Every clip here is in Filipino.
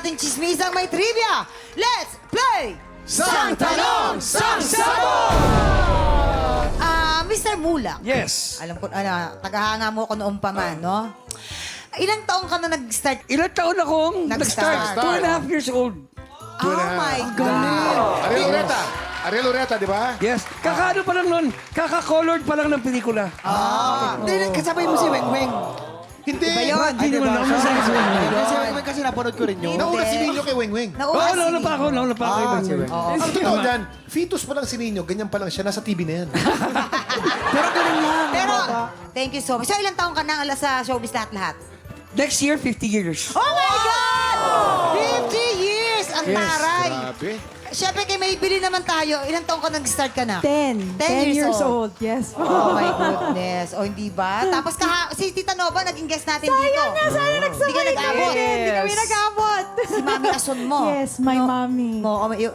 nating chismisang may trivia. Let's play! Sang Tanong, Sang Sabog! Mr. Mula. Yes. Alam ko, tagahanga mo ako noong pa man, no? Ilang taong ka na nag-start? Ilang taon akong Nag-start. nag-start? 2.5 years old. Oh my God! Ariel Ureta, di ba? Yes. Kakaano pa lang nun? Kaka-colored pa lang ng pelikula. Hindi, kasabay mo si Weng Weng. Hindi. Iba yun. Hindi naman ako masaya sa Kasi Weng Weng kasi napanood ko rin yun. Nauna si Nino kay Weng Weng. Oo, nauna pa ako. Nauna pa ako. si Weng. Ang totoo dyan, fetus pa lang si Nino, ganyan pa lang siya, nasa TV na yan. Pero ganun lang. Pero, thank you so much. So, ilang taong ka na sa showbiz lahat-lahat? Next year, 50 years. Oh my God! 50 years! Ang Yes. taray! Grabe. Siyempre, kay Maybelline naman tayo. Ilang taong ka nag-start ka na? 10 years old. Yes. Oh my goodness. O, hindi ba? Tapos si Tita Nova, naging guest natin dito. Sayang Hindi ka nag-abot. Hindi kami nag-abot. Si Mami Ason mo. Yes, my mommy.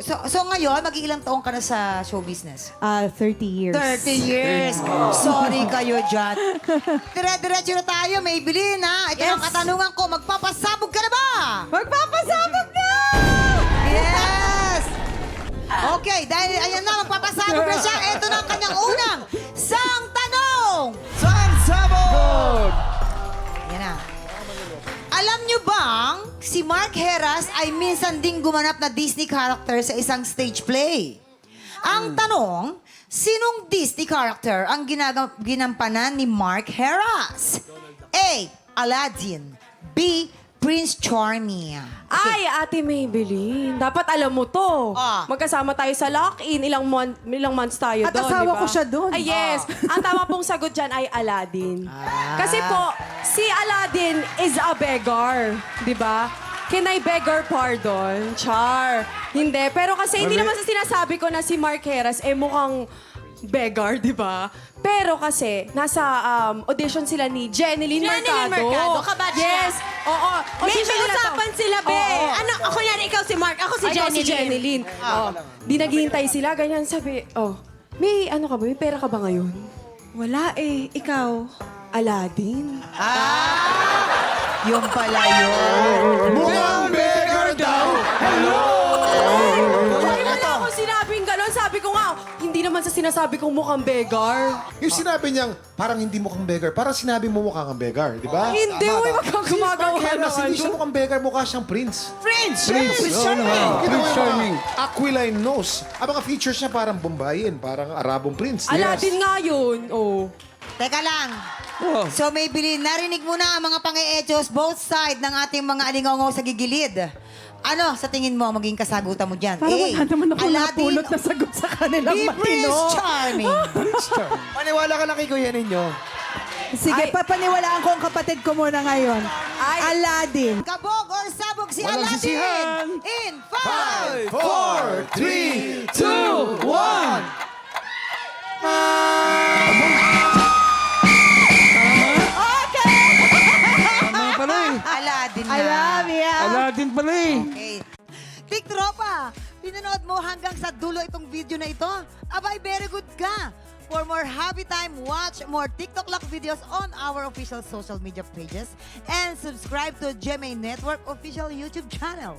So ngayon, mag-iilang taong ka na sa show business? 30 years. 30 years. Sorry kayo dyan. Dire-diretso na tayo, Maybelline, ha? Ito Yes. ang katanungan ko, magpapasabog ka na ba? Magpapasabog na! Yes! Okay, dahil ayan na, magpapasabog na siya. Ito na ang kanyang unang sang tanong! Sang Sabog! Yan na. Alam niyo bang si Mark Heras ay minsan ding gumanap na Disney character sa isang stage play? Ang tanong, sinong Disney character ang ginampanan ni Mark Heras? A. Aladdin. B. Prince Charming. Ay, Ate Maybelline, dapat alam mo to. Magkasama tayo sa lock-in, ilang months tayo At doon, asawa di ba? ko siya doon. Ay, yes. Ang tama pong sagot dyan ay Aladdin. Kasi po, si Aladdin is a beggar, di ba? Can I beg her pardon? Char. Hindi. Pero kasi hindi naman sa sinasabi ko na si Mark Heras, mukhang beggar, di ba? Pero kasi, nasa audition sila ni Jeneline Mercado. Mercado, kabatch Yes. Oo. May Audition nila to. usapan sila, be. Oo. Ano, ako yan, ikaw si Mark, ako si Ay, ikaw Jenny. si Jeneline. Di naghihintay sila, ganyan sabi, may ano ka ba? May pera ka ba ngayon? Wala eh. Ikaw? Aladdin. Yung pala yun. Mukhang beggar daw! Ay, wala akong sinabing gano'n. Sabi ko nga, hindi naman sa sinasabi kong mukhang beggar. Yung sinabi niyang, parang hindi mukhang beggar, parang sinabi mo mukhang kang beggar, di ba? Hindi, uy, Mark magkagumagawa Heras, naman. hindi siya mukhang beggar, mukha siyang prince. Prince! Prince Charming. Prince Charming. Aquiline nose. Ang mga features niya parang Bombayin, parang Arabong prince. Aladdin nga yun. Oh. Teka lang. Oh. So, Maybelline, narinig mo na ang mga pang-eechos, both side ng ating mga alingaw sa gigilid. Ano, sa tingin mo, maging kasagutan mo dyan? Parang wala naman ako Aladdin, napulot na sagot sa kanilang B. Prince matino. Charming. Paniwala ka lang kay Kuya ninyo. Sige, papaniwalaan ko ang kapatid ko muna ngayon. Aladdin. Kabog or sabog si Walang Aladdin. sisihan. In 5, 4, 3, 2, 1. Tama pala eh. Aladdin na. I love you. Aladdin pala eh. Okay. Tik Tropa, pinanood mo hanggang sa dulo itong video na ito? Abay, very good ka. For more happy time, watch more TikTok Lock videos on our official social media pages and subscribe to GMA Network official YouTube channel.